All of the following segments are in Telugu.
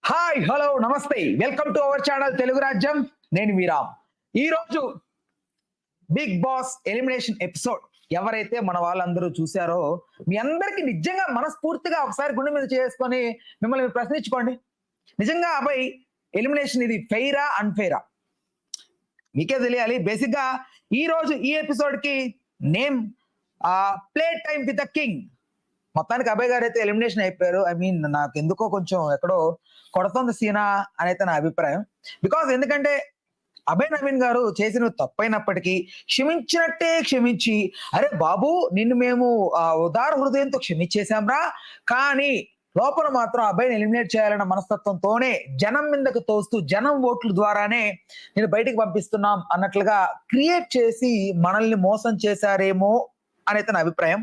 హాయ్ హలో నమస్తే welcome to our channel Telugu రాజ్యం. నేను మీరామ్. ఈ రోజు బిగ్ బాస్ ఎలిమినేషన్ ఎపిసోడ్ ఎవరైతే మన వాళ్ళందరూ చూసారో మీ అందరికి నిజంగా మనస్ఫూర్తిగా ఒకసారి గుండె మీద చేసుకొని మిమ్మల్ని మీరు ప్రశ్నించుకోండి. నిజంగా అబ్బాయి ఎలిమినేషన్ ఇది ఫెయిరా అన్ఫెయిరా మీకే తెలియాలి. బేసిక్ గా ఈ రోజు ఈ ఎపిసోడ్ కి name play time with the king. మొత్తానికి అభయ్ గారు అయితే ఎలిమినేషన్ అయిపోయారు. ఐ మీన్ నాకు ఎందుకో కొంచెం ఎక్కడో కొడుతుంది సీనా అని అయితే నా అభిప్రాయం. బికాస్ ఎందుకంటే అభయ్ నవీన్ గారు చేసిన తప్పైనప్పటికీ క్షమించినట్టే క్షమించి, అరే బాబు నిన్ను మేము ఉదార హృదయంతో క్షమించేశాంరా, కానీ లోపల మాత్రం అభయ్ని ఎలిమినేట్ చేయాలన్న మనస్తత్వంతోనే జనం మీదకు తోస్తూ జనం ఓట్ల ద్వారానే నేను బయటికి పంపిస్తున్నాం అన్నట్లుగా క్రియేట్ చేసి మనల్ని మోసం చేశారేమో అనేది నా అభిప్రాయం.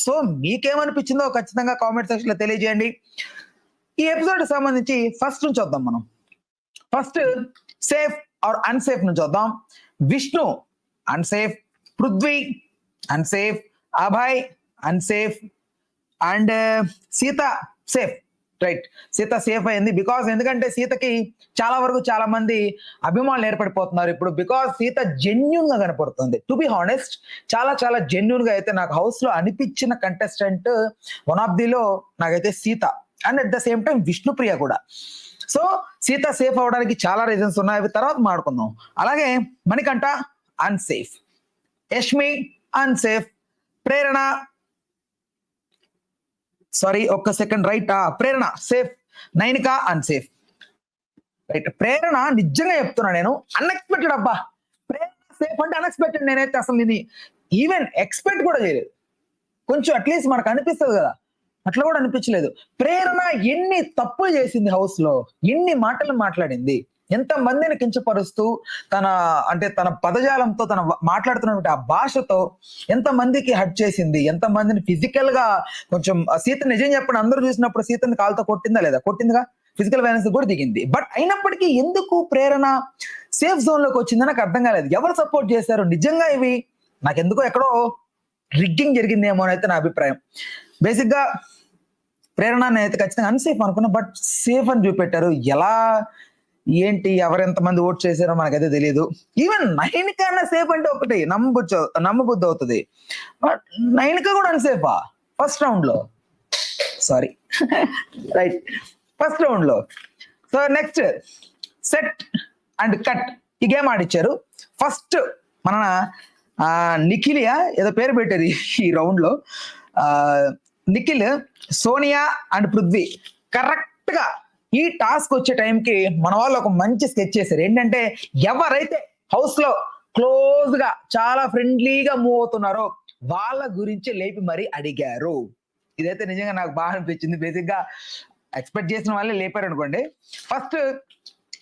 సో మీకేమనిపించిందో ఖచ్చితంగా కామెంట్ సెక్షన్ లో తెలియజేయండి. ఈ ఎపిసోడ్ సంబంధించి ఫస్ట్ నుంచి వద్దాం. మనం ఫస్ట్ సేఫ్ ఆర్ అన్సేఫ్ నుంచి వద్దాం. Vishnu unsafe, Prithvi unsafe, Abhay unsafe and Sita safe. Right, Sita safe అయింది. బికాస్ ఎందుకంటే సీతకి చాలా వరకు చాలా మంది అభిమానులు ఏర్పడిపోతున్నారు ఇప్పుడు. బికాస్ సీత జెన్యున్ గా కనపడుతుంది. టు బి హానెస్ట్ చాలా చాలా జెన్యున్ గా అయితే నాకు హౌస్ లో అనిపించిన కంటెస్టెంట్ వన్ ఆఫ్ దిలో నాకైతే Sita, and at the same time Vishnupriya కూడా. సో సీత సేఫ్ అవడానికి చాలా రీజన్స్ ఉన్నాయి, అవి తర్వాత మాట్లాడుకుందాం. అలాగే మణికంఠ అన్సేఫ్, యష్మి అన్సేఫ్, ప్రేరణ సారీ ఒక్క సెకండ్ రైట్ ప్రేరణ సేఫ్, నైనిక అన్సేఫ్. రైట్, ప్రేరణ నిజంగా చెప్తున్నా నేను అన్ఎక్స్పెక్టెడ్. అబ్బా ప్రేరణ సేఫ్ అంటే అన్ఎక్స్పెక్టెడ్. నేనైతే అసలు నేను ఈవెన్ ఎక్స్పెక్ట్ కూడా చేయలేదు. కొంచెం అట్లీస్ట్ మనకు అనిపిస్తుంది కదా, అట్లా కూడా అనిపించలేదు. ప్రేరణ ఎన్ని తప్పులు చేసింది హౌస్ లో, ఎన్ని మాటలు మాట్లాడింది, ఎంత మందిని కించపరుస్తూ తన పదజాలంతో తన మాట్లాడుతున్నటువంటి ఆ భాషతో ఎంత మందికి హర్ట్ చేసింది, ఎంత మందిని ఫిజికల్ గా కొంచెం. సీత నిజం చెప్పండి, అందరూ చూసినప్పుడు సీతని కాలుతో కొట్టిందా లేదా? కొట్టిందిగా, ఫిజికల్ వైలెన్స్ కూడా దిగింది. బట్ అయినప్పటికీ ఎందుకు ప్రేరణ సేఫ్ జోన్ లోకి వచ్చిందని నాకు అర్థం కాలేదు. ఎవరు సపోర్ట్ చేశారు? నిజంగా ఇవి నాకెందుకో ఎక్కడో రిగ్గింగ్ జరిగిందేమో అని అయితే నా అభిప్రాయం. బేసిక్ గా ప్రేరణ అయితే ఖచ్చితంగా అన్సేఫ్ అనుకున్నా, బట్ సేఫ్ అని చూపెట్టారు. ఎలా ఏంటి ఎవరెంతమంది ఓట్ చేశారో మనకైతే తెలియదు. ఈవెన్ నైనిక అన్న సేఫ్ అంటే ఒకటి నమ్మబుద్ధి అవుతుంది, బట్ నైనిక కూడా అన్సేఫా ఫస్ట్ రౌండ్ లో? సారీ రైట్, ఫస్ట్ రౌండ్ లో. So next set and cut ఈ గేమ్ ఆడిచ్చారు. ఫస్ట్ మన నిఖిలియా ఏదో పేరు పెట్టారు ఈ రౌండ్ లో. నిఖిల్, సోనియా అండ్ పృథ్వీ కరెక్ట్ గా ఈ టాస్క్ వచ్చే టైంకి మన వాళ్ళు ఒక మంచి స్కెచ్ చేశారు. ఏంటంటే ఎవరైతే హౌస్ లో క్లోజ్ గా చాలా ఫ్రెండ్లీగా మూవ్ అవుతున్నారో వాళ్ళ గురించి లేపి మరీ అడిగారు. ఇదైతే నిజంగా నాకు బాగా అనిపించింది. బేసిక్ గా ఎక్స్పెక్ట్ చేసిన వాళ్ళే లేపారు అనుకోండి. ఫస్ట్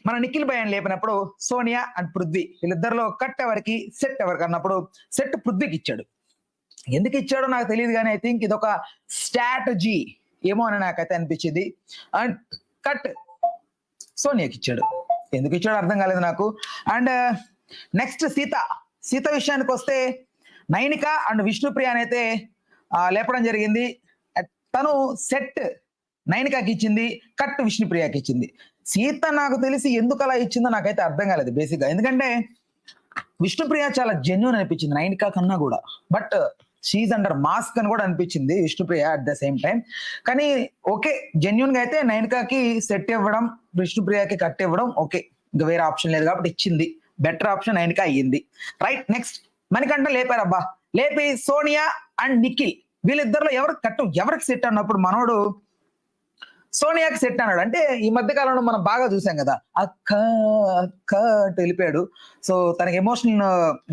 మన నిఖిల్ భయాన్ని లేపినప్పుడు సోనియా అండ్ పృథ్వీ వీళ్ళిద్దరిలో కట్ ఎవరికి సెట్ ఎవరికి అన్నప్పుడు సెట్ పృథ్వీకి ఇచ్చాడు. ఎందుకు ఇచ్చాడో నాకు తెలియదు, కానీ ఐ థింక్ ఇదొక స్ట్రాటజీ ఏమో అని నాకైతే అనిపించింది. అండ్ కట్ సోనియాకి ఇచ్చాడు. ఎందుకు ఇచ్చాడో అర్థం కాలేదు నాకు. అండ్ నెక్స్ట్ సీత విషయానికి వస్తే నైనిక అండ్ విష్ణుప్రియ అయితే లేపడం జరిగింది. తను సెట్ నైనికాకి ఇచ్చింది, కట్ విష్ణుప్రియకి ఇచ్చింది. సీత నాకు తెలిసి ఎందుకు అలా ఇచ్చిందో నాకైతే అర్థం కాలేదు బేసిక్ గా. ఎందుకంటే విష్ణుప్రియ చాలా జెన్యున్ అనిపించింది నైనికా కన్నా కూడా, బట్ షీఈ్ అండర్ మాస్క్ అని కూడా అనిపించింది Vishnupriya at the same time. కానీ ఓకే, జెన్యున్ గా అయితే నైనికాకి సెట్ ఇవ్వడం, విష్ణుప్రియకి కట్ ఇవ్వడం ఓకే, ఇంకా వేరే ఆప్షన్ లేదు కాబట్టి ఇచ్చింది. బెటర్ ఆప్షన్ నైనికా అయ్యింది. రైట్, నెక్స్ట్ మణికంఠ లేపారబ్బా. లేపి సోనియా అండ్ నిఖిల్ వీళ్ళిద్దరిలో ఎవరికి కట్టు ఎవరికి సెట్ అన్నప్పుడు మనోడు సోనియాకి సెట్ అన్నాడు. అంటే ఈ మధ్య కాలంలో మనం బాగా చూసాం కదా, అక్క అక్క అంటూ వెళ్ళిపోయాడు. సో తనకి ఎమోషనల్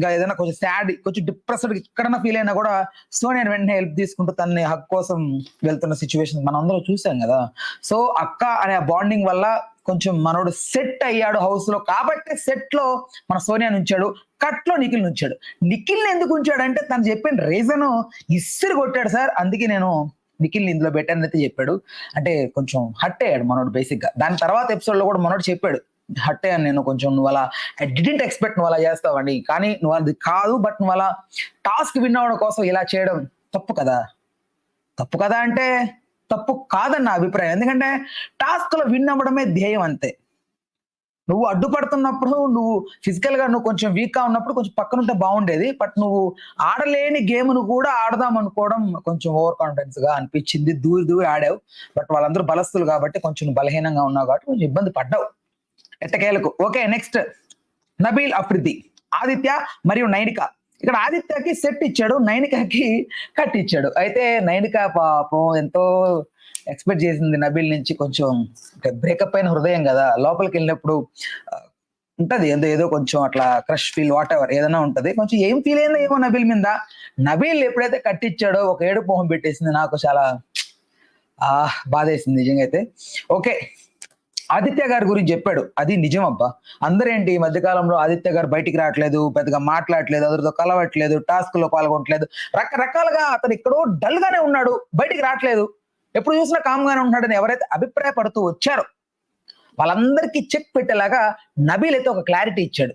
గా ఏదైనా కొంచెం సాడ్, కొంచెం డిప్రెస్డ్ ఎక్కడన్నా ఫీల్ అయినా కూడా సోనియాని వెంటనే హెల్ప్ తీసుకుంటూ తనని హక్ కోసం వెళ్తున్న సిచ్యువేషన్ మనం అందరూ చూసాం కదా. సో అక్క అనే బాండింగ్ వల్ల కొంచెం మనోడు సెట్ అయ్యాడు హౌస్ లో, కాబట్టి సెట్ లో మన సోనియాని ఉంచాడు, కట్ లో నిఖిల్ ఉంచాడు. నిఖిల్ని ఎందుకు ఉంచాడు అంటే తను చెప్పిన రీజన్ ఇస్సిరి కొట్టాడు సార్, అందుకే నేను నిఖిల్ ఇందులో బెటర్ అయితే చెప్పాడు. అంటే కొంచెం హట్ అయ్యాడు మనోడు బేసిక్ గా. దాని తర్వాత ఎపిసోడ్ లో కూడా మనోడు చెప్పాడు, హట్ అయ్యాను నేను కొంచెం, నువ్వు అలా ఐ డిడెంట్ ఎక్స్పెక్ట్ నువ్వు అలా చేస్తావండి, కానీ నువ్వు అది కాదు, బట్ నువ్వు అలా టాస్క్ విన్ అవడం కోసం ఇలా చేయడం తప్పు కదా. తప్పు కదా అంటే తప్పు కాదని నా అభిప్రాయం. ఎందుకంటే టాస్క్ లో విన్ అవ్వడమే ధ్యేయం అంతే. నువ్వు అడ్డుపడుతున్నప్పుడు, నువ్వు ఫిజికల్ గా నువ్వు కొంచెం వీక్ గా ఉన్నప్పుడు కొంచెం పక్కన ఉంటే బాగుండేది. బట్ నువ్వు ఆడలేని గేమ్ ను కూడా ఆడదాం అనుకోవడం కొంచెం ఓవర్ కాన్ఫిడెన్స్ గా అనిపించింది. దూరి దూరి ఆడావు. బట్ వాళ్ళందరూ బలస్తులు కాబట్టి కొంచెం బలహీనంగా ఉన్నావు కాబట్టి కొంచెం ఇబ్బంది పడ్డావు ఎట్టకేలకు. ఓకే, నెక్స్ట్ నబీల్ అఫ్రిది, ఆదిత్య మరియు నైనిక. ఇక్కడ ఆదిత్యకి సెట్ ఇచ్చాడు, నైనికకి కట్ ఇచ్చాడు. అయితే నైనిక పాపం ఎంతో ఎక్స్పెక్ట్ చేసింది నబీల్ నుంచి. కొంచెం బ్రేకప్ అయిన హృదయం కదా, లోపలికి వెళ్ళినప్పుడు ఉంటది ఏదో ఏదో కొంచెం అట్లా క్రష్ ఫీల్, వాట్ ఎవర్ ఏదైనా ఉంటది. కొంచెం ఏం ఫీల్ అయిందో ఏమో నబీల్ మీద. నబీల్ ఎప్పుడైతే కట్టిచ్చాడో ఒక ఏడుపు మొహం పెట్టేసింది. నాకు చాలా బాధేసింది నిజంగా అయితే. ఓకే, ఆదిత్య గారి గురించి చెప్పాడు, అది నిజం అబ్బా. అందరేంటి ఈ మధ్యకాలంలో ఆదిత్య గారు బయటికి రావట్లేదు, పెద్దగా మాట్లాడట్లేదు, అందరితో కలవట్లేదు, టాస్క్ లో పాల్గొనట్లేదు, రకరకాలుగా అతను ఎక్కడో డల్ గానే ఉన్నాడు, బయటికి రావట్లేదు, ఎప్పుడు చూసినా కామ్ గానే ఉన్నాడని ఎవరైతే అభిప్రాయపడుతూ వచ్చారో వాళ్ళందరికీ చెక్ పెట్టేలాగా నబీల్ అయితే ఒక క్లారిటీ ఇచ్చాడు.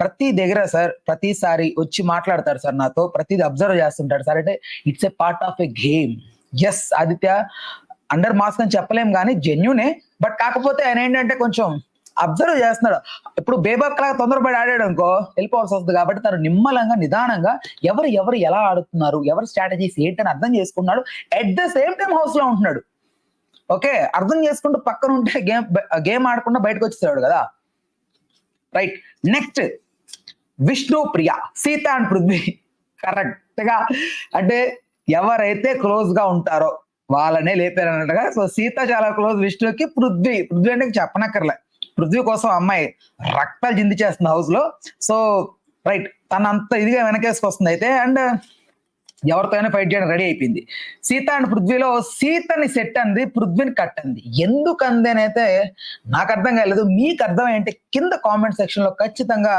ప్రతి దగ్గర సార్, ప్రతిసారి వచ్చి మాట్లాడతారు సార్ నాతో, ప్రతిది అబ్జర్వ్ చేస్తుంటాడు సార్. అంటే it's a part of a game. Yes, Aditya under mask అని చెప్పలేం కానీ జెన్యునే. బట్ కాకపోతే ఆయన ఏంటంటే కొంచెం అబ్జర్వ్ చేస్తున్నాడు. ఇప్పుడు బేబాక్ లాగా తొందరపడి ఆడాడు అనుకో వెళ్ళిపోవాల్సి వస్తుంది. కాబట్టి తను నిమ్మలంగా నిదానంగా ఎవరు ఎలా ఆడుతున్నారు, ఎవరి స్ట్రాటజీస్ ఏంటని అర్థం చేసుకున్నాడు. At the same time house లో ఉంటున్నాడు. ఓకే, అర్థం చేసుకుంటూ పక్కన ఉంటే గేమ్ ఆడకుండా బయటకు వచ్చేసాడు కదా. Right, next Vishnu Priya, Sita and Prithvi. Correct గా అంటే ఎవరైతే క్లోజ్ గా ఉంటారో వాళ్ళనే లేపారు అన్నట్టుగా. సో సీత చాలా క్లోజ్ విష్ణుకి. పృథ్వీ అంటే చెప్పనక్కర్లే, పృథ్వీ కోసం అమ్మాయి రక్తాలు జింది చేస్తుంది హౌస్ లో. సో రైట్, తన అంత ఇదిగా వెనకేసుకొస్తుంది అయితే. అండ్ ఎవరితో అయినా ఫైట్ చేయడం రెడీ అయిపోయింది. సీత అండ్ పృథ్వీలో సీతని సెట్ అంది, పృథ్వీని కట్ అంది. ఎందుకు అందేనైతే నాకు అర్థం కాలేదు. మీకు అర్థం ఏంటి కింద కామెంట్ సెక్షన్ లో ఖచ్చితంగా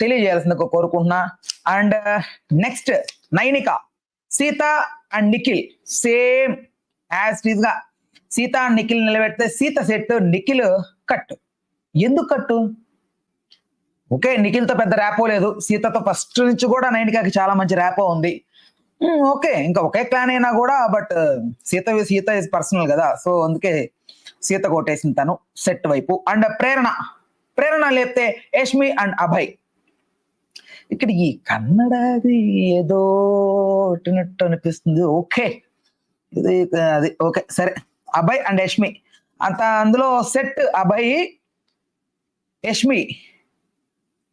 తెలియజేయాల్సిందిగా కోరుకుంటున్నా. And next Nainika, Sita and Nikhil same as it is గా సీత అండ్ నిఖిల్ నిలబెడితే సీత సెట్, నిఖిల్ కట్. ఎందుకు కట్టు? ఓకే, నిఖిల్ తో పెద్ద ర్యాపో లేదు, సీతతో ఫస్ట్ నుంచి కూడా నైనికాకి చాలా మంచి ర్యాపో ఉంది. ఓకే, ఇంకా ఒకే క్లాన్ అయినా కూడా బట్ సీత ఇస్ పర్సనల్ కదా. సో అందుకే సీత కొట్టేసింది తను సెట్ వైపు. అండ్ ప్రేరణ లేపితే యష్మి అండ్ అభయ్. ఇక్కడ ఈ కన్నడది ఏదో అనిపిస్తుంది. ఓకే, ఇది అది ఓకే సరే. అభయ్ అండ్ యష్మి అంత అందులో సెట్, అభయ్ యష్మి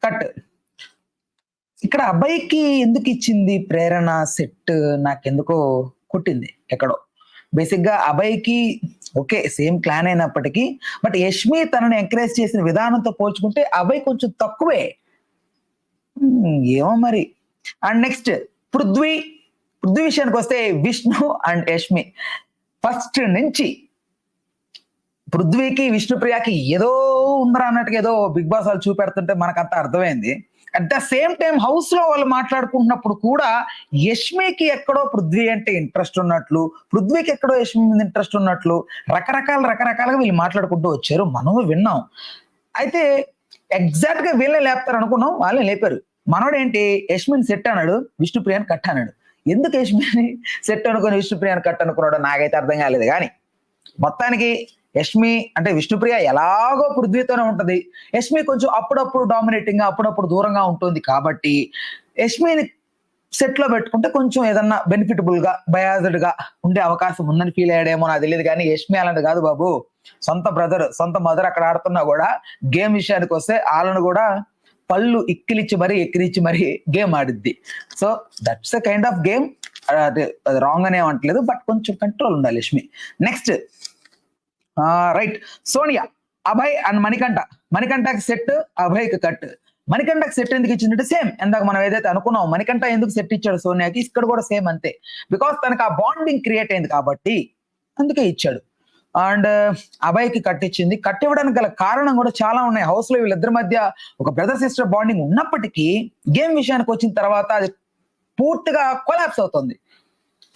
కట్. ఇక్కడ అబ్బాయికి ఎందుకు ఇచ్చింది ప్రేరణ సెట్? నాకెందుకో కుట్టింది ఎక్కడో. బేసిక్ గా అబ్బాయికి ఓకే సేమ్ క్లాన్ అయినప్పటికీ బట్ యష్మి తనని ఎంకరేజ్ చేసిన విధానంతో పోల్చుకుంటే అబ్బాయి కొంచెం తక్కువే ఏమో మరి. అండ్ నెక్స్ట్ పృథ్వీ విషయానికి వస్తే విష్ణు అండ్ యష్మి ఫస్ట్ నుంచి పృథ్వీకి విష్ణుప్రియకి ఏదో ఉందరా అన్నట్టుగా ఏదో బిగ్ బాస్ వాళ్ళు చూపెడుతుంటే మనకంతా అర్థమైంది. At the same time house లో వాళ్ళు మాట్లాడుకుంటున్నప్పుడు కూడా యష్మికి ఎక్కడో పృథ్వీ అంటే ఇంట్రెస్ట్ ఉన్నట్లు, పృథ్వీకి ఎక్కడో యష్మి మీద ఇంట్రెస్ట్ ఉన్నట్లు రకరకాలుగా వీళ్ళు మాట్లాడుకుంటూ వచ్చారు. మనము విన్నాం. అయితే ఎగ్జాక్ట్ గా వీళ్ళని లేపుతారు అనుకున్నాం, వాళ్ళని లేపారు. మనోడు ఏంటి యష్మిని సెట్ అన్నాడు, విష్ణుప్రియని కట్ అన్నాడు. ఎందుకు యష్మిని సెట్ అనుకుని విష్ణుప్రియని కట్ అనుకున్నాడో నాకైతే అర్థం కాలేదు. కానీ మొత్తానికి యష్మి అంటే విష్ణుప్రియ ఎలాగో పృథ్వీతోనే ఉంటది, యష్మి కొంచెం అప్పుడప్పుడు డామినేటింగ్ గా అప్పుడప్పుడు దూరంగా ఉంటుంది. కాబట్టి యష్మిని సెట్ లో పెట్టుకుంటే కొంచెం ఏదన్నా బెనిఫిటబుల్ గా బయాజ్డ్ గా ఉండే అవకాశం ఉందని ఫీల్ అయ్యాడేమో నాకు తెలియదు. కానీ యష్మి అలాంటి కాదు బాబు, సొంత బ్రదర్ సొంత మదర్ అక్కడ ఆడుతున్నా కూడా గేమ్ విషయానికి వస్తే వాళ్ళను కూడా పళ్ళు ఎక్కిలిచ్చి మరీ గేమ్ ఆడిద్ది. So that's a kind of game. అది రాంగ్ అనే అంటలేదు, బట్ కొంచెం కంట్రోల్ ఉండాలి Yashmi. Next right Sonia, Abhay and మణికంఠకి సెట్, అభయ్కి కట్. మణికంఠకి సెట్ ఎందుకు ఇచ్చిందంటే సేమ్ ఇందాక మనం ఏదైతే అనుకున్నాం మణికంఠ ఎందుకు సెట్ ఇచ్చాడు సోనియాకి, ఇక్కడ కూడా సేమ్ అంతే. బికాస్ తనకు ఆ బాండింగ్ క్రియేట్ అయింది కాబట్టి అందుకే ఇచ్చాడు. అండ్ అభయ్కి కట్ ఇచ్చింది. కట్ ఇవ్వడానికి గల కారణం కూడా చాలా ఉన్నాయి. హౌస్ లో వీళ్ళిద్దరి మధ్య ఒక బ్రదర్ సిస్టర్ బాండింగ్ ఉన్నప్పటికీ గేమ్ విషయానికి వచ్చిన తర్వాత అది పూర్తిగా కొలాప్స్ అవుతుంది.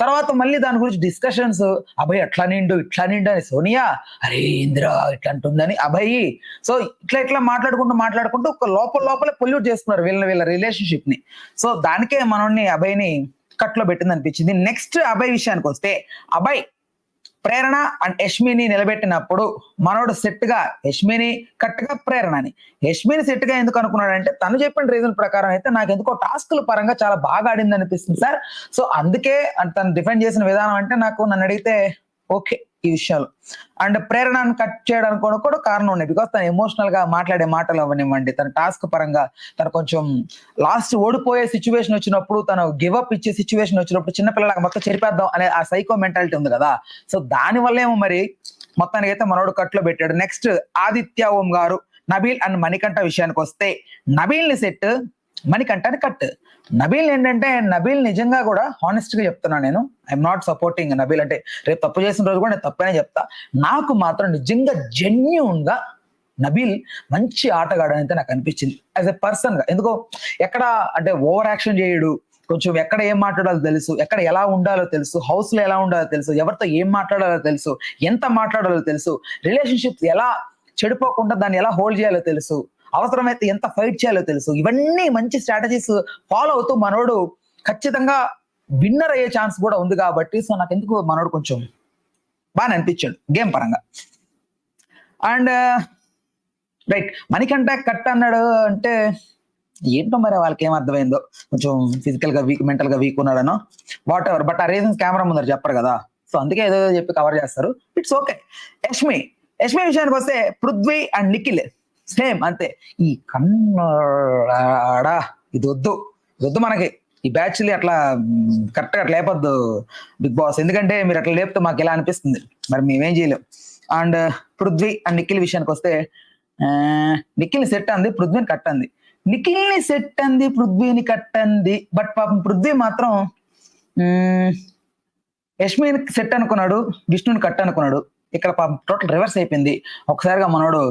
తర్వాత మళ్ళీ దాని గురించి డిస్కషన్స్, అభయ్ అట్లా నిండు అని సోనియా అరే ఇంద్ర ఇట్లా అంటుందని అభయ్. సో ఇట్లా మాట్లాడుకుంటూ ఒక లోపలే పొల్యూట్ చేస్తున్నారు వీళ్ళ రిలేషన్షిప్ ని. సో దానికే మనల్ని అభయ్ని కట్లో పెట్టింది అనిపించింది. నెక్స్ట్ అభయ్ విషయానికి వస్తే అభయ్ ప్రేరణ అండ్ యష్మిని నిలబెట్టినప్పుడు మనోడు సెట్ గా యష్మిని కరెక్ట్ గా ప్రేరణని యష్మిని సెట్ గా ఎందుకు అనుకున్నాడంటే తను చెప్పిన రీజన్ ప్రకారం అయితే నాకు ఎందుకో టాస్క్ల పరంగా చాలా బాగా ఆడింది అనిపిస్తుంది సార్. సో అందుకే తను డిఫెండ్ చేసిన విధానం అంటే నాకు నన్ను అడిగితే ఓకే ఈ విషయాలు. అండ్ ప్రేరణను కట్ చేయడానికి కూడా కారణం ఉన్నాయి. బికాస్ తను ఎమోషనల్ గా మాట్లాడే మాటలు అవనివ్వండి, తన టాస్క్ పరంగా తను కొంచెం లాస్ట్ ఓడిపోయే సిచ్యువేషన్ వచ్చినప్పుడు, తను గివ్ అప్ ఇచ్చే సిచ్యువేషన్ వచ్చినప్పుడు చిన్నపిల్లలకు మొత్తం చెరిపేద్దాం అనే ఆ సైకో మెంటాలిటీ ఉంది కదా. సో దాని వల్లేమో మరి మొత్తానికి అయితే మనోడు కట్లో పెట్టాడు. నెక్స్ట్ ఆదిత్య ఓం గారు, నబీల్ అండ్ మణికంఠ విషయానికి వస్తే నబీల్ ని సెట్, మణికంఠని కట్. నబీల్ ఏంటంటే నబీల్ నిజంగా కూడా హానెస్ట్ గా చెప్తున్నా, నేను ఐఎమ్ నాట్ సపోర్టింగ్ నబీల్. అంటే రేపు తప్పు చేసిన రోజు కూడా నేను తప్పనే చెప్తా. నాకు మాత్రం నిజంగా జెన్యూన్ గా నబీల్ మంచి ఆటగాడు అయితే నాకు అనిపించింది యాజ్ ఎ పర్సన్ గా. ఎందుకో ఎక్కడ అంటే ఓవర్ యాక్షన్ చేయడు, కొంచెం ఎక్కడ ఏం మాట్లాడాలో తెలుసు, ఎక్కడ ఎలా ఉండాలో తెలుసు, హౌస్ లో ఎలా ఉండాలో తెలుసు, ఎవరితో ఏం మాట్లాడాలో తెలుసు, ఎంత మాట్లాడాలో తెలుసు, రిలేషన్షిప్స్ ఎలా చెడిపోకుండా దాన్ని ఎలా హోల్డ్ చేయాలో తెలుసు, అవసరమైతే ఎంత ఫైట్ చేయాలో తెలుసు. ఇవన్నీ మంచి స్ట్రాటజీస్ ఫాలో అవుతూ మనోడు ఖచ్చితంగా విన్నర్ అయ్యే ఛాన్స్ కూడా ఉంది కాబట్టి సో నాకు ఎందుకు మనోడు కొంచెం బాగా అనిపించాడు గేమ్ పరంగా. అండ్ రైట్ మణికంఠ కట్ అన్నాడు అంటే ఏంటో మరి వాళ్ళకి ఏం అర్థమైందో, కొంచెం ఫిజికల్ గా వీక్, మెంటల్ గా వీక్ ఉన్నాడనో వాట్ ఎవర్. బట్ ఆ రీజన్స్ కెమెరా ముందర చెప్పరు కదా, సో అందుకే ఏదో చెప్పి కవర్ చేస్తారు. It's okay. యష్మి విషయానికి వస్తే పృథ్వీ అండ్ నిఖిల్ సేమ్ అంతే. ఈ కన్నడ ఇది వద్దు మనకి ఈ బ్యాచ్ అట్లా కరెక్ట్ గా అట్లా లేపొద్దు బిగ్ బాస్, ఎందుకంటే మీరు అట్లా లేపితే మాకు ఎలా అనిపిస్తుంది, మరి మేమేం చేయలేం. అండ్ పృథ్వీ అండ్ నిఖిల్ విషయానికి వస్తే నిఖిల్ని సెట్ అంది, పృథ్వీని కట్టంది. నిఖిల్ని సెట్ అంది, పృథ్వీని కట్టంది. బట్ పాపం పృథ్వీ మాత్రం యష్మిని సెట్ అనుకున్నాడు, విష్ణుని కట్ అనుకున్నాడు. ఇక్కడ పాపం టోటల్ రివర్స్ అయిపోయింది. ఒకసారిగా మనోడు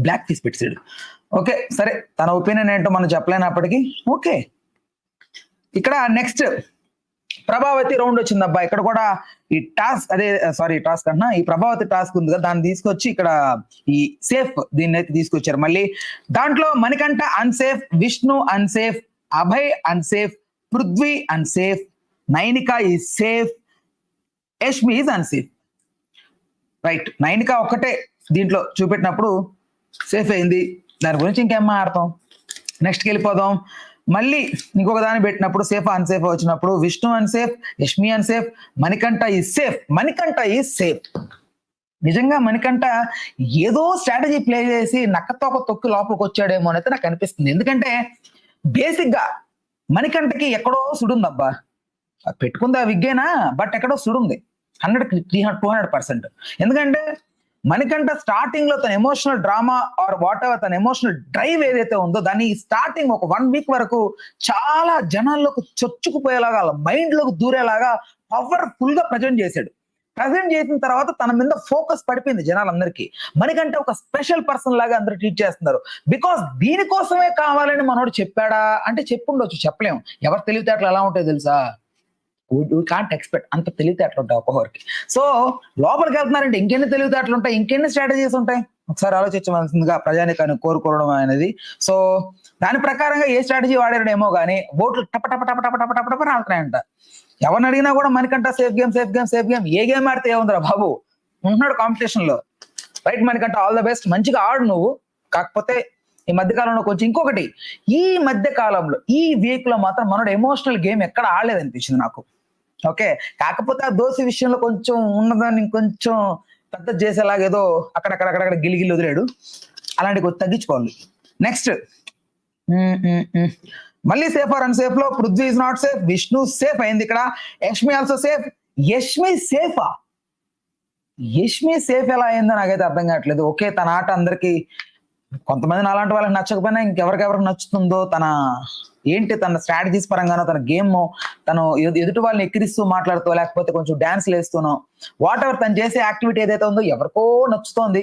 బ్లాక్ తీసి పెట్టాడు. ఓకే సరే, తన ఒపీనియన్ ఏంటో మనం చెప్పలేనప్పటికీ ఓకే. ఇక్కడ నెక్స్ట్ ప్రభావతి రౌండ్ వచ్చింది అబ్బా. ఇక్కడ కూడా ఈ టాస్క్ టాస్క్ అన్నా ఈ ప్రభావతి టాస్క్ ఉంది కదా, దాన్ని తీసుకొచ్చి ఇక్కడ ఈ సేఫ్ దీన్ని అయితే తీసుకొచ్చారు. మళ్ళీ దాంట్లో Manikanta unsafe, Vishnu unsafe, Abhay unsafe, Prithvi unsafe, Nainika is safe, Yashmi is unsafe. Right, Nainika ఒక్కటే దీంట్లో చూపెట్టినప్పుడు సేఫ్ అయింది, దాని గురించి ఇంకేం మాట్లాడతాం. నెక్స్ట్కి వెళ్ళిపోదాం. మళ్ళీ ఇంకొక దాన్ని పెట్టినప్పుడు సేఫ్ అన్సేఫ్ వచ్చినప్పుడు Vishnu unsafe, Yashmi unsafe, Manikanta is safe. Manikanta is safe. నిజంగా మణికంఠ ఏదో స్ట్రాటజీ ప్లే చేసి నక్కతో ఒక తొక్కి లోపలికి వచ్చాడేమో అని అయితే నాకు అనిపిస్తుంది. ఎందుకంటే బేసిక్ గా మణికంఠకి ఎక్కడో సుడుందబ్బా, పెట్టుకుంది ఆ విగ్గేనా, బట్ ఎక్కడో సుడుంది 100-200%. ఎందుకంటే మణికంఠ స్టార్టింగ్ లో తన emotional drama or whatever తన ఎమోషనల్ డ్రైవ్ ఏదైతే ఉందో దాన్ని స్టార్టింగ్ ఒక 1 వీక్ వరకు చాలా జనాల్లోకి చొచ్చుకుపోయేలాగా, మైండ్ లోకి దూరేలాగా పవర్ఫుల్ గా ప్రజెంట్ చేశాడు. ప్రజెంట్ చేసిన తర్వాత తన మీద ఫోకస్ పడిపోయింది జనాలందరికీ. మనకంటే ఒక స్పెషల్ పర్సన్ లాగా అందరూ ట్రీట్ చేస్తున్నారు. బికాస్ దీనికోసమే కావాలని మనోడు చెప్పాడా అంటే చెప్పుండొచ్చు, చెప్పలేము. ఎవరు తెలివితేటలు ఎలా ఉంటాయో తెలుసా, కాంట్ ఎక్స్పెక్ట్, అంత తెలివితేటలు ఉంటాయి ఒక్కొక్కరికి. సో లోపలికి వెళ్తున్నారంటే ఇంకెన్ని తెలివితేటలు ఉంటాయి, ఇంకెన్ని స్ట్రాటజీస్ ఉంటాయి, ఒకసారి ఆలోచించవలసిందిగా ప్రజానికాన్ని కోరుకోవడం అనేది. సో దాని ప్రకారంగా ఏ స్ట్రాటజీ వాడారనేమో కానీ ఓట్లు టప టప టప టప టప టప టప రాలుతున్నాయంట. ఎవరిని అడిగినా కూడా మణికంఠ సేఫ్ గేమ్. ఏ గేమ్ ఆడితే ఏముందిరా బాబు, ఉంటున్నాడు కాంపిటీషన్ లో. Right Manikanta, all the best, మంచిగా ఆడు నువ్వు. కాకపోతే ఈ మధ్య కాలంలో కొంచెం ఇంకొకటి, ఈ మధ్య కాలంలో ఈ వీక్ లో మాత్రం మనోడు ఎమోషనల్ గేమ్ ఎక్కడ ఆడలేదు అనిపించింది నాకు. ఓకే, కాకపోతే ఆ దోశ విషయంలో కొంచెం ఉన్నదాన్ని ఇంకొంచెం పెద్ద చేసేలాగా ఏదో అక్కడక్కడ గిలిగిల్లి వదిలేడు, అలాంటి కొంచెం తగ్గించుకోవాలి. నెక్స్ట్ మళ్ళీ సేఫ్ ఆర్ అన్సేఫ్ లో Prithvi is not safe, Vishnu safe అయింది. ఇక్కడ Yashmi also safe. Yashmi safe ఎలా అయిందో నాకైతే అర్థం కావట్లేదు. ఓకే, తన ఆట అందరికి, కొంతమంది అలాంటి వాళ్ళకి నచ్చకపోయినా ఇంకెవరికెవరికి నచ్చుతుందో, తన స్ట్రాటజీస్ పరంగానో, తన గేమ్, తను ఎదుటి వాళ్ళని ఎక్కిరిస్తూ మాట్లాడుతూ, లేకపోతే కొంచెం డాన్స్ వేస్తూనో, వాట్ ఎవర్ తను చేసే యాక్టివిటీ ఏదైతే ఉందో ఎవరికో నచ్చుతోంది.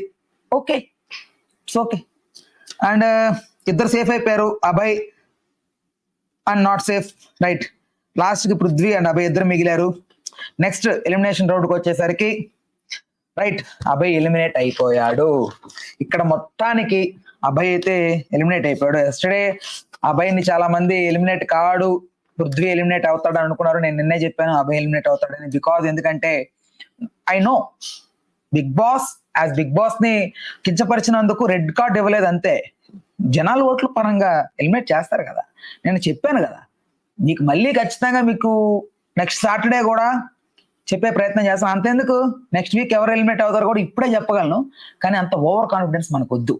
Okay, it's okay. అండ్ ఇద్దరు సేఫ్ అయిపోయారు, Abhay and not safe. Right, last కి పృథ్వీ అండ్ అభయ్ ఇద్దరు మిగిలారు. నెక్స్ట్ ఎలిమినేషన్ రౌండ్కి వచ్చేసరికి రైట్, అభయ్ ఎలిమినేట్ అయిపోయాడు. ఇక్కడ మొత్తానికి అభయ్ అయితే ఎలిమినేట్ అయిపోయాడు. ఎస్టర్డే అభయ్ని చాలా మంది ఎలిమినేట్ కాడు, పృథ్వీ ఎలిమినేట్ అవుతాడు అనుకున్నారు. నేను నిన్నే చెప్పాను అభయ్ ఎలిమినేట్ అవుతాడని. బికాజ్ ఎందుకంటే I know Bigg Boss Bigg Boss ని కించపరిచినందుకు రెడ్ కార్డ్ ఇవ్వలేదు అంతే. జనాలు ఓట్ల పరంగా ఎలిమినేట్ చేస్తారు కదా. నేను చెప్పాను కదా, మీకు మళ్ళీ ఖచ్చితంగా మీకు నెక్స్ట్ సాటర్డే కూడా చెప్పే ప్రయత్నం చేస్తాను. అంతెందుకు నెక్స్ట్ వీక్ ఎవరు ఎలిమినేట్ అవుతారో కూడా ఇప్పుడే చెప్పగలను. కానీ అంత ఓవర్ కాన్ఫిడెన్స్ మనకు వద్దు.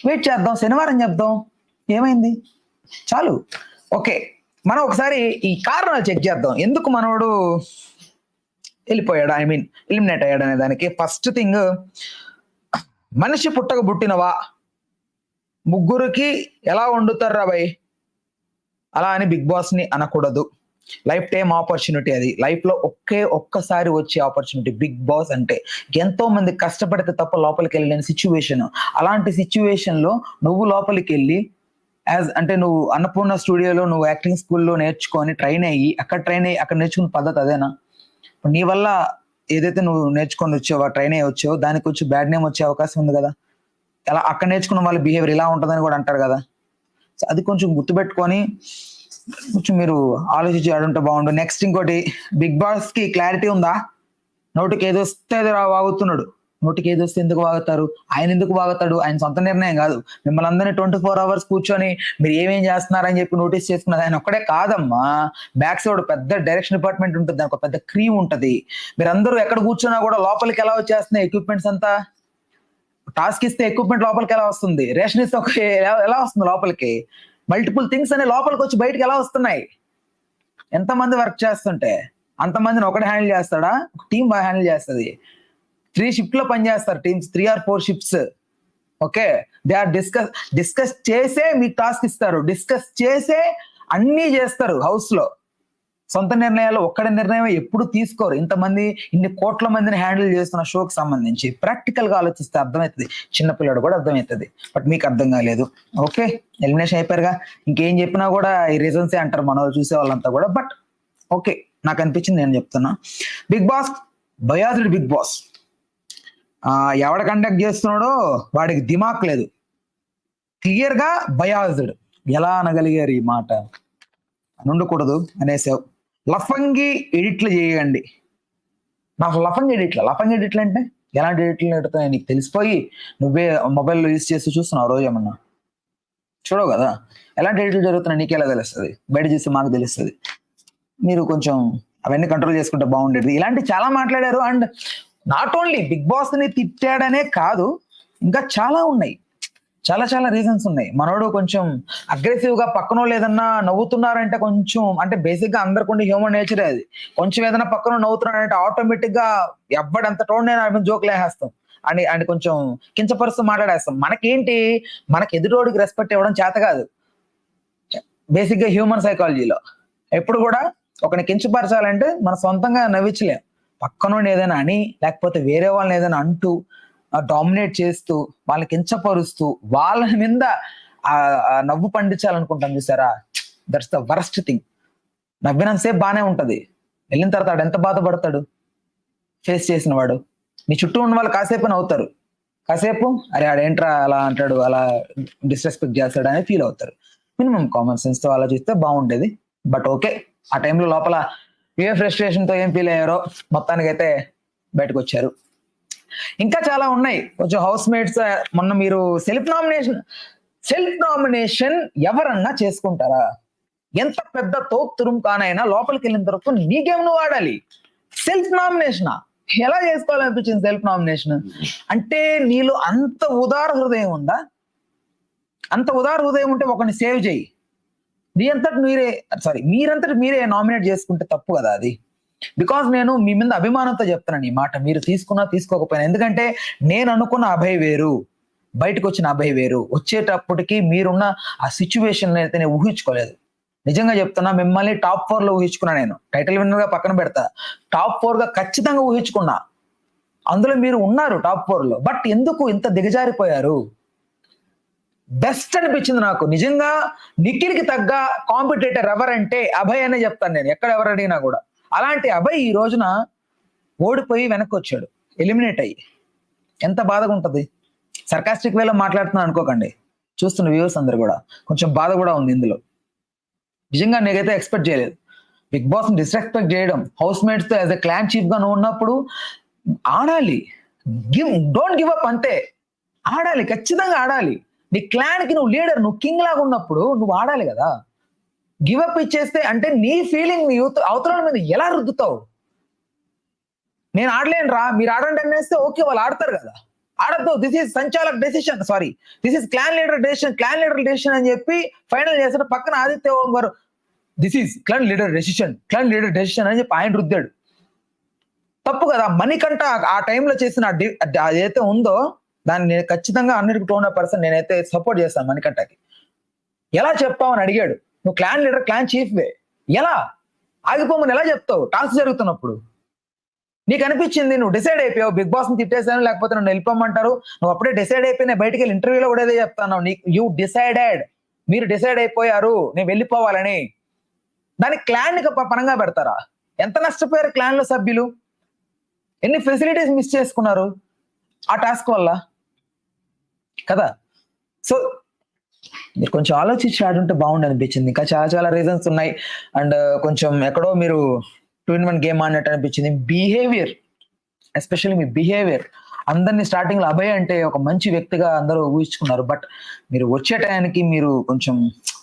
వెయిట్ చేద్దాం, శనివారం చెప్దాం ఏమైంది చాలు. ఓకే, మనం ఒకసారి ఈ కారణాలు చెక్ చేద్దాం, ఎందుకు మనోడు వెళ్ళిపోయాడు, ఐ మీన్ ఎలిమినేట్ అయ్యాడు అనే దానికి. ఫస్ట్ థింగ్, మనిషి పుట్టక పుట్టినవా, ముగ్గురికి ఎలా వండుతారు భయ్ అలా అని బిగ్ బాస్ ని అనకూడదు. లైఫ్ టైం ఆపర్చునిటీ, అది లైఫ్ లో ఒక్కసారి వచ్చే ఆపర్చునిటీ బిగ్ బాస్ అంటే. ఎంతో మంది కష్టపడితే తప్ప లోపలికి వెళ్ళలేని సిచ్యువేషన్. అలాంటి సిచ్యువేషన్ లో నువ్వు లోపలికి వెళ్ళి అంటే నువ్వు అన్నపూర్ణ స్టూడియోలో నువ్వు యాక్టింగ్ స్కూల్లో నేర్చుకొని ట్రైన్ అయ్యి అక్కడ నేర్చుకున్న పద్ధతి అదేనా? నీ వల్ల ఏదైతే నువ్వు నేర్చుకొని వచ్చావో, ట్రైన్ అయ్యి వచ్చావో, దానికి వచ్చి బ్యాడ్ నేమ్ వచ్చే అవకాశం ఉంది కదా. అలా అక్కడ నేర్చుకున్న వాళ్ళ బిహేవియర్ ఇలా ఉంటుందని కూడా అంటారు కదా. సో అది కొంచెం గుర్తుపెట్టుకొని కొంచెం మీరు ఆలోచించి ఆడుంటే బాగుండు. నెక్స్ట్ ఇంకోటి, బిగ్ బాస్ కి క్లారిటీ ఉందా? నోటికి ఏదో వస్తే అది వాగుతున్నాడు. నోటికి ఏదో వస్తే ఎందుకు వాగుతారు? ఆయన ఎందుకు వాగుతాడు? ఆయన సొంత నిర్ణయం కాదు. మిమ్మల్ని అందరినీ 24 hours కూర్చొని మీరు ఏమేం చేస్తున్నారని చెప్పి నోటీస్ చేసుకున్నది ఆయన ఒక్కడే కాదమ్మా. బ్యాక్ సైడ్ పెద్ద డైరెక్షన్ డిపార్ట్మెంట్ ఉంటుంది, దానికి ఒక పెద్ద క్రీమ్ ఉంటది. మీరందరూ ఎక్కడ కూర్చున్నా కూడా లోపలికి ఎలా వచ్చేస్తున్నాయి ఎక్విప్మెంట్స్ అంతా. టాస్క్ ఇస్తే ఎక్విప్మెంట్ లోపలికి ఎలా వస్తుంది? రేషన్ ఇస్తే ఎలా వస్తుంది లోపలికి? మల్టిపుల్ థింగ్స్ అనే లోపలికి వచ్చి బయటకి ఎలా వస్తున్నాయి? ఎంతమంది వర్క్ చేస్తుంటే అంతమందిని ఒకటి హ్యాండిల్ చేస్తాడా? ఒక టీం బాగా హ్యాండిల్ చేస్తుంది. 3 షిఫ్ట్ లో పనిచేస్తారు teams, 3 or 4 shifts. Okay, they are discuss చేసే మీకు టాస్క్ ఇస్తారు, డిస్కస్ చేసే అన్ని చేస్తారు హౌస్ లో. సొంత నిర్ణయాలు ఒక్కడి నిర్ణయం ఎప్పుడు తీసుకోరు. ఇంతమంది ఇన్ని కోట్ల మందిని హ్యాండిల్ చేస్తున్న షోకి సంబంధించి ప్రాక్టికల్ గా ఆలోచిస్తే అర్థమవుతుంది. చిన్నపిల్లడు కూడా అర్థమవుతుంది, బట్ మీకు అర్థం కాలేదు. ఓకే, ఎలిమినేషన్ అయిపోయారుగా, ఇంకేం చెప్పినా కూడా ఈ రీజన్సే అంటారు మన వాళ్ళు చూసే వాళ్ళంతా కూడా. బట్ ఓకే, నాకు అనిపించింది నేను చెప్తున్నా. Bigg Boss biased Bigg Boss. ఎవడ కండక్ట్ చేస్తున్నాడో వాడికి దిమాక్ లేదు, క్లియర్ గా బయాజ్డ్. ఎలా అనగలిగారు ఈ మాట? అని ఉండకూడదు అనేసావు. లఫంగి ఎడిట్లు చేయండి. నాకు లఫంగి ఎడిట్లు అంటే ఎలాంటి ఎడిట్లు ఎడుతున్నాయి నీకు తెలిసిపోయి నువ్వే మొబైల్లో యూజ్ చేసి చూస్తున్నావు రోజు ఏమన్నా? చూడవు కదా. ఎలాంటి ఎడిట్లు జరుగుతున్నాయి నీకెలా తెలుస్తుంది? బయట చూసి మాకు తెలుస్తుంది. మీరు కొంచెం అవన్నీ కంట్రోల్ చేసుకుంటే బాగుండేది. ఇలాంటి చాలా మాట్లాడారు. And not only Bigg Boss ని తిట్టాడనే కాదు, ఇంకా చాలా ఉన్నాయి, చాలా రీజన్స్ ఉన్నాయి. మనోడు కొంచెం అగ్రెసివ్ గా పక్కన ఏదన్నా నవ్వుతున్నారంటే కొంచెం, అంటే బేసిక్ గా అందరికి హ్యూమన్ నేచర్ అది. కొంచెం ఏదైనా పక్కన నవ్వుతున్నారంటే ఆటోమేటిక్ గా ఎవ్వడంత టోన్ నేను జోకులు వేసేస్తాం అని కొంచెం కించపరుస్తూ మాట్లాడేస్తాం. మనకేంటి, మనకి ఎదుటోడికి రెస్పెక్ట్ ఇవ్వడం చేత కాదు. బేసిక్ గా హ్యూమన్ సైకాలజీలో ఎప్పుడు కూడా ఒకరిని కించపరచాలంటే మన సొంతంగా నవ్వించలేం. పక్కనోడిని ఏదైనా అని, లేకపోతే వేరే వాళ్ళని ఏదైనా అంటూ డామినేట్ చేస్తూ వాళ్ళని కించపరుస్తూ వాళ్ళ మీద నవ్వు పండించాలనుకుంటాం చూసారా? That's the worst thing. నవ్వినంతసేపు బాగానే ఉంటది, వెళ్ళిన తర్వాత ఆడు ఎంత బాధపడతాడు ఫేస్ చేసిన వాడు. నీ చుట్టూ ఉన్న వాళ్ళు కాసేపు నవ్వుతారు, కాసేపు అరే ఆడేంట్రా అలా అంటాడు, అలా డిస్రెస్పెక్ట్ చేస్తాడు అని ఫీల్ అవుతారు. మినిమం కామన్ సెన్స్ తో ఆలోచిస్తే బాగుండేది. బట్ ఓకే, ఆ టైంలో లోపల ఏ ఫ్రస్ట్రేషన్ తో ఏం ఫీల్ అయ్యారో మొత్తానికైతే బయటకు వచ్చారు. ఇంకా చాలా ఉన్నాయి. కొంచెం హౌస్ మేట్స్ మొన్న మీరు సెల్ఫ్ నామినేషన్ ఎవరన్నా చేసుకుంటారా? ఎంత పెద్ద తోపుతురుం కానైనా లోపలికి వెళ్ళిన తర్వాత నీ గేమ్ నువ్వు ఆడాలి. సెల్ఫ్ నామినేషన్ ఎలా చేసుకోవాలనిపించింది? సెల్ఫ్ నామినేషన్ అంటే నీలో అంత ఉదార హృదయం ఉందా? అంత ఉదార హృదయం ఉంటే ఒకరిని సేవ్ చేయి. మీరంతటి మీరే నామినేట్ చేసుకుంటే తప్పు కదా అది. బికాస్ నేను మీ మీద అభిమానంతో చెప్తున్నాను ఈ మాట, మీరు తీసుకున్నా తీసుకోకపోయినా. ఎందుకంటే నేను అనుకున్న అభయ్ వేరు, బయటకు వచ్చిన అభయ్ వేరు. వచ్చేటప్పటికి మీరున్న ఆ సిచ్యువేషన్ అయితే నేను ఊహించుకోలేదు. నిజంగా చెప్తున్నా, మిమ్మల్ని టాప్ 4 లో ఊహించుకున్నా. నేను టైటిల్ విన్నర్ గా పక్కన పెడతా, టాప్ 4 గా ఖచ్చితంగా ఊహించుకున్నా. అందులో మీరు ఉన్నారు టాప్ 4 లో. బట్ ఎందుకు ఇంత దిగజారిపోయారు? బెస్ట్ అనిపించింది నాకు నిజంగా. నిఖిల్కి తగ్గ కాంపిటేటర్ ఎవరంటే అభయ్ అనే చెప్తాను నేను, ఎక్కడ ఎవరు అడిగినా కూడా. అలాంటి అభయ్ ఈ రోజున ఓడిపోయి వెనక్కి వచ్చాడు, ఎలిమినేట్ అయ్యి. ఎంత బాధగా ఉంటది. సర్కాస్టిక్ వేలో మాట్లాడుతున్నా అనుకోకండి, చూస్తున్న వ్యూవర్స్ అందరు కూడా కొంచెం బాధ కూడా ఉంది ఇందులో. నిజంగా నేనైతే ఎక్స్పెక్ట్ చేయలేదు బిగ్ బాస్ ని డిస్రెస్పెక్ట్ చేయడం. హౌస్ మేట్స్ తో యాజ్ ఎ క్లాన్ చీఫ్ గా నువ్వు ఉన్నప్పుడు ఆడాలి. డోంట్ గివ్ అప్ అంతే. ఆడాలి, ఖచ్చితంగా ఆడాలి. నీ క్లాన్ కి నువ్వు లీడర్, నువ్వు కింగ్ లాగా ఉన్నప్పుడు నువ్వు ఆడాలి కదా. గివ్ అప్ ఇచ్చేస్తే అంటే నీ ఫీలింగ్ నీ అవతల మీద ఎలా రుద్దుతావు? నేను ఆడలేను రా, మీరు ఆడండి అనేస్తే ఓకే, వాళ్ళు ఆడతారు కదా. ఆడద్దు, దిస్ ఈస్ సంచాలక్ decision, sorry this is clan leader decision అని చెప్పి ఫైనల్ చేస్తాడు. పక్కన ఆదిత్య ఓం గారు this is clan leader decision అని చెప్పి ఆయన రుద్దాడు. తప్పు కదా. మణికంఠ ఆ టైంలో చేసిన అదైతే ఉందో దాన్ని నేను ఖచ్చితంగా 100% నేనైతే సపోర్ట్ చేస్తాను మణికంఠకి. ఎలా చెప్తావు అని అడిగాడు. నువ్వు క్లాన్ లీడర్, క్లాన్ చీఫ్ వే, ఎలా ఆగిపోమని ఎలా చెప్తావు టాస్క్ జరుగుతున్నప్పుడు? నీకు అనిపించింది, నువ్వు డిసైడ్ అయిపోయావు, బిగ్ బాస్ ని తిట్టేసాను లేకపోతే నన్ను వెళ్ళిపోమంటారు, నువ్వు అప్పుడే డిసైడ్ అయిపోయి నేను బయటికి వెళ్ళి ఇంటర్వ్యూలో కూడా ఏదో చెప్తాను, నీకు యూ డిసైడెడ్, మీరు డిసైడ్ అయిపోయారు నేను వెళ్ళిపోవాలని. దానికి క్లాన్ ని పరంగా పెడతారా? ఎంత నష్టపోయారు క్లాన్ లో సభ్యులు, ఎన్ని ఫెసిలిటీస్ మిస్ చేసుకున్నారు ఆ టాస్క్ వల్ల కదా. సో మీరు కొంచెం ఆలోచించి ఆడుంటే బాగుండు అనిపించింది. ఇంకా చాలా చాలా రీజన్స్ ఉన్నాయి. అండ్ కొంచెం ఎక్కడో మీరు 2-in-1 గేమ్ ఆడినట్టు అనిపించింది. బిహేవియర్, ఎస్పెషల్లీ మీ బిహేవియర్, అందరినీ స్టార్టింగ్ లో అభయ్ అంటే ఒక మంచి వ్యక్తిగా అందరూ ఊహించుకున్నారు. బట్ మీరు వచ్చే టయానికి మీరు కొంచెం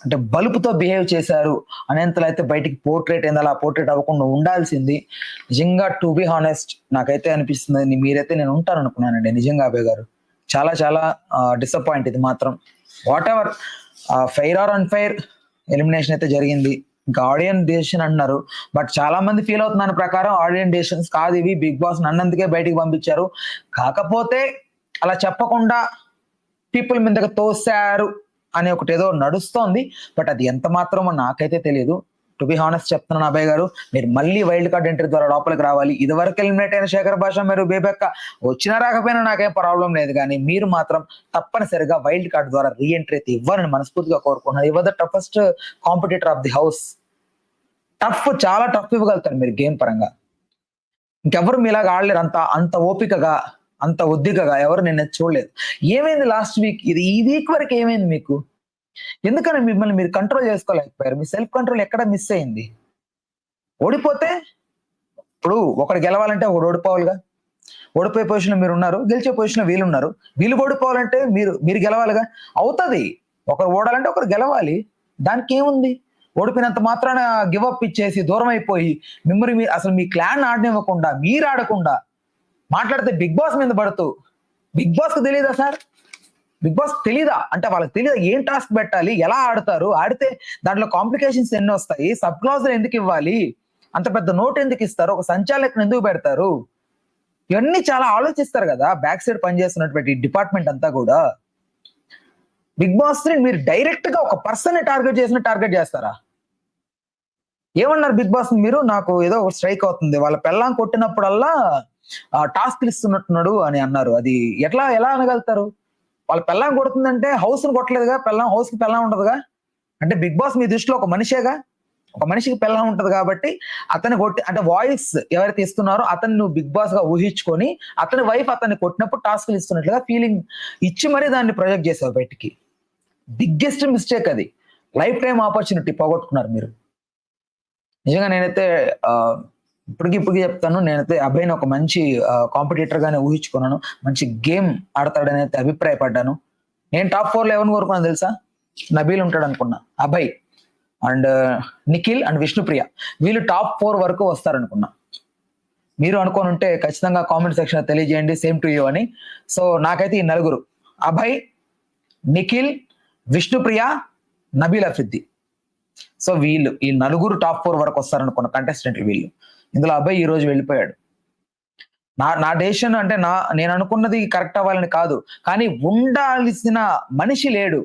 అంటే బలుపుతో బిహేవ్ చేశారు అనేంతలో అయితే బయటికి పోర్ట్రేట్ అయింది. అలా పోర్ట్రేట్ అవ్వకుండా ఉండాల్సింది. నిజంగా టు బి హానెస్ట్ నాకైతే అనిపిస్తుంది మీరైతే నేను ఉంటాను అనుకున్నానండి. నిజంగా అభయ్ గారు చాలా చాలా డిసప్పాయింట్ ఇది మాత్రం. Whatever fair or unfair elimination అయితే జరిగింది. ఇంకా ఆడియన్స్ డెసిషన్ అంటున్నారు, బట్ చాలా మంది ఫీల్ అవుతున్నారు ప్రకారం ఆడియన్స్ డెసిషన్స్ కాదు ఇవి, బిగ్ బాస్ నన్నందుకే బయటికి పంపించారు, కాకపోతే అలా చెప్పకుండా పీపుల్ మీదకి తోసారు అని ఒకటి ఏదో నడుస్తోంది. బట్ అది ఎంత మాత్రమో నాకైతే తెలియదు. టు బి హానెస్ట్ చెప్తున్నాను అభయ్ గారు, మీరు మళ్ళీ వైల్డ్ కార్డ్ ఎంట్రీ ద్వారా లోపలికి రావాలి. ఇదివరకు ఎలిమినేట్ అయిన శేఖర్ భాష, మీరు బేబెక్క వచ్చినా రాకపోయినా నాకేం ప్రాబ్లం లేదు, కానీ మీరు మాత్రం తప్పనిసరిగా వైల్డ్ కార్డ్ ద్వారా రీ ఎంట్రీ అయితే ఇవ్వాలని మనస్ఫూర్తిగా కోరుకున్నాను. ఇవ్వద toughest competitor of the house, tough, చాలా టఫ్ ఇవ్వగలుగుతారు మీరు గేమ్ పరంగా. ఇంకెవరు మీలాగా ఆడలేరు అంత ఓపికగా, అంత ఒద్దికగా ఎవరు నేను చూడలేదు. ఏమైంది లాస్ట్ వీక్, ఈ వీక్ వరకు ఏమైంది మీకు? ఎందుకని మిమ్మల్ని మీరు కంట్రోల్ చేసుకోలేకపోయారు? మీ సెల్ఫ్ కంట్రోల్ ఎక్కడ మిస్ అయింది? ఓడిపోతే ఇప్పుడు ఒకడు గెలవాలంటే ఒకడు ఓడిపోవాలిగా. ఓడిపోయే పొజిషన్ మీరు ఉన్నారు, గెలిచే పొజిషన్ వీళ్ళు ఉన్నారు. వీళ్ళు ఓడిపోవాలంటే మీరు గెలవాలిగా. అవుతుంది, ఒకరు ఓడాలంటే ఒకరు గెలవాలి, దానికి ఏముంది? ఓడిపోయినంత మాత్రాన గివ్ అప్ ఇచ్చేసి దూరం అయిపోయి మిమ్మల్ని అసలు మీ క్లాన్ ఆడనివ్వకుండా మీరు ఆడకుండా మాట్లాడితే బిగ్ బాస్ మీద పడుతూ, బిగ్ బాస్ కు తెలియదా సార్? బిగ్ బాస్ తెలీదా అంటే వాళ్ళకి తెలియదా ఏం టాస్క్ పెట్టాలి, ఎలా ఆడతారు, ఆడితే దాంట్లో కాంప్లికేషన్స్ ఎన్ని వస్తాయి, సబ్ క్లాజులు ఎందుకు ఇవ్వాలి, అంత పెద్ద నోట్ ఎందుకు ఇస్తారు, ఒక సంచాలకుని ఎందుకు పెడతారు, ఇవన్నీ చాలా ఆలోచిస్తారు కదా బ్యాక్ సైడ్ పనిచేస్తున్నటువంటి డిపార్ట్మెంట్ అంతా కూడా. బిగ్ బాస్ ని మీరు డైరెక్ట్ గా ఒక పర్సన్ టార్గెట్ చేస్తారా? ఏమన్నారు బిగ్ బాస్ మీరు? నాకు ఏదో స్ట్రైక్ అవుతుంది, వాళ్ళ పెళ్ళాం కొట్టినప్పుడల్లా టాస్క్లు ఇస్తున్నట్టున్నాడు అని అన్నారు. అది ఎలా అనగలుగుతారు? వాళ్ళ పెళ్ళాం కొడుతుందంటే హౌస్ ని కొట్టలేదుగా, పెళ్ళాం హౌస్ కి పెళ్ళాం ఉంటదిగా. అంటే బిగ్ బాస్ మీ దృష్టిలో ఒక మనిషేగా, ఒక మనిషికి పెళ్ళాం ఉంటది కాబట్టి అతన్ని కొట్టి, అంటే వాయిస్ ఎవరైతే ఇస్తున్నారో అతన్ని నువ్వు బిగ్ బాస్ గా ఊహించుకొని అతని వైఫ్ అతన్ని కొట్టినప్పుడు టాస్క్లు ఇస్తున్నట్లుగా ఫీలింగ్ ఇచ్చి మరీ దాన్ని ప్రొజెక్ట్ చేశారు బయటికి. బిగ్గెస్ట్ మిస్టేక్ అది, లైఫ్ టైం ఆపర్చునిటీ పోగొట్టుకున్నారు మీరు. నిజంగా నేనైతే ఇప్పటికి చెప్తాను, నేనైతే అభయ్ని ఒక మంచి కాంపిటీటర్ గానే ఊహించుకున్నాను, మంచి గేమ్ ఆడతాడని అయితే అభిప్రాయపడ్డాను. నేను టాప్ 4 లో ఎవరిని కోరుకున్నాను తెలుసా? నబీల్ ఉంటాడు అనుకున్నా, అభయ్ అండ్ నిఖిల్ అండ్ విష్ణుప్రియ, వీళ్ళు టాప్ 4 వరకు వస్తారనుకున్నా. మీరు అనుకోని ఉంటే ఖచ్చితంగా కామెంట్ సెక్షన్ తెలియజేయండి, సేమ్ టు యూ అని. సో నాకైతే ఈ నలుగురు, అభయ్, నిఖిల్, విష్ణుప్రియ, నబీల్ అఫ్రిది, సో ఈ నలుగురు టాప్ 4 వరకు వస్తారనుకున్న కంటెస్టెంట్లు వీళ్ళు. ఇందులో అభయ్ ఈ రోజు వెళ్ళిపోయాడు. నా డెసిషన్ అంటే నేను అనుకున్నది కరెక్ట్ అవ్వాలని కాదు, కానీ ఉండాల్సిన మనిషి లేడు,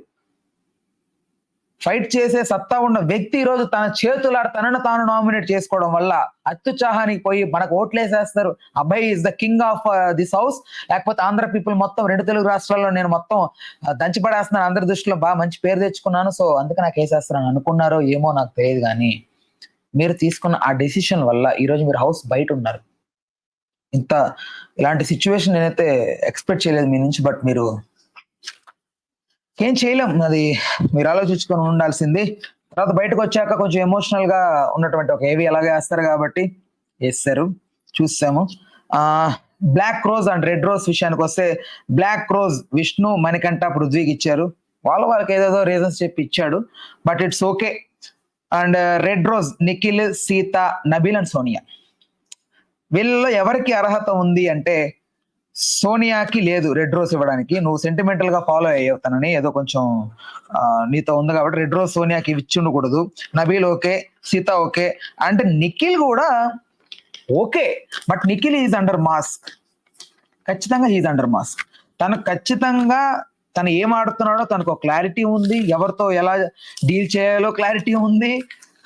ఫైట్ చేసే సత్తా ఉన్న వ్యక్తి ఈ రోజు తన చేతులాడ తనను తాను నామినేట్ చేసుకోవడం వల్ల అత్యుత్సాహానికి పోయి మనకు ఓట్లేసేస్తారు. Abhay is the king of this house, లేకపోతే ఆంధ్ర పీపుల్ మొత్తం 2 తెలుగు రాష్ట్రాల్లో నేను మొత్తం దంచిపడేస్తున్నాను, అందరి దృష్టిలో బాగా మంచి పేరు తెచ్చుకున్నాను, సో అందుకే నాకు వేసేస్తున్నాను అనుకున్నారో ఏమో నాకు తెలియదు, కానీ మీరు తీసుకున్న ఆ డెసిషన్ వల్ల ఈరోజు మీరు హౌస్ బయట ఉన్నారు. ఇలాంటి సిచ్యువేషన్ నేనైతే ఎక్స్పెక్ట్ చేయలేదు మీ నుంచి, బట్ మీరు ఏం చేయలేం, అది మీరు ఆలోచించుకొని ఉండాల్సింది. తర్వాత బయటకు వచ్చాక కొంచెం ఎమోషనల్ గా ఉన్నటువంటి ఒక ఏవి అలాగే వేస్తారు కాబట్టి వేస్తారు, చూసాము. Black rose and red rose విషయానికి వస్తే బ్లాక్ రోజ్ విష్ణు మణికంఠ పృథ్వీకి ఇచ్చారు. వాళ్ళకి ఏదేదో రీజన్స్ చెప్పి ఇచ్చాడు, but it's okay. And red rose Nikhil, Seetha, Nabeel and Sonia. వీళ్ళలో ఎవరికి అర్హత ఉంది అంటే సోనియాకి లేదు రెడ్ రోజ్ ఇవ్వడానికి. నువ్వు సెంటిమెంటల్ గా ఫాలో అయ్యావు తనని, ఏదో కొంచెం నీతో ఉంది కాబట్టి రెడ్ రోజ్ సోనియాకి ఇచ్చి ఉండకూడదు. నబీల్ ఓకే, సీత ఓకే, అంటే నిఖిల్ కూడా okay, but Nikhil is under mask. ఖచ్చితంగా ఈజ్ అండర్ మాస్క్. ఖచ్చితంగా తను ఏం ఆడుతున్నాడో తనకు క్లారిటీ ఉంది, ఎవరితో ఎలా డీల్ చేయాలో క్లారిటీ ఉంది.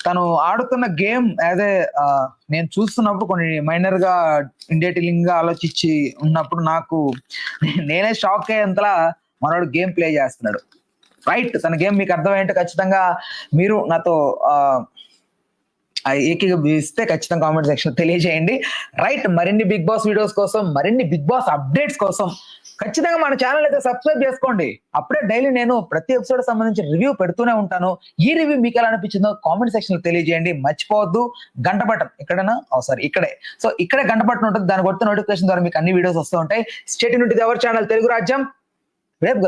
తను ఆడుతున్న గేమ్ అదే నేను చూస్తున్నప్పుడు కొన్ని మైనర్ గా ఇండేటిలింగ్ గా ఆలోచించి ఉన్నప్పుడు నాకు నేనే షాక్ అయ్యేంతలా మనోడు గేమ్ ప్లే చేస్తున్నాడు. రైట్, తన గేమ్ మీకు అర్థమైంటే ఖచ్చితంగా మీరు నాతో ఏకీభవిస్తే ఖచ్చితంగా కామెంట్ సెక్షన్ తెలియజేయండి. రైట్, మరిన్ని బిగ్ బాస్ వీడియోస్ కోసం, మరిన్ని బిగ్ బాస్ అప్డేట్స్ కోసం ఖచ్చితంగా మన ఛానల్ అయితే సబ్స్క్రైబ్ చేసుకోండి. అప్పుడే డైలీ నేను ప్రతి ఎపిసోడ్ సంబంధించి రివ్యూ పెడుతూనే ఉంటాను. ఈ రివ్యూ మీకు ఎలా అనిపించిందో కామెంట్ సెక్షన్ లో తెలియజేయండి. మర్చిపోవద్దు గంట బటన్ ఎక్కడైనా ఇక్కడే. సో ఇక్కడే గంట బటన్ ఉంటుంది, దాన్ని కొడితే నోటిఫికేషన్ ద్వారా మీకు అన్ని వీడియోస్ వస్తూ ఉంటాయి. State unit our channel Telugu రాజ్యం. రేపు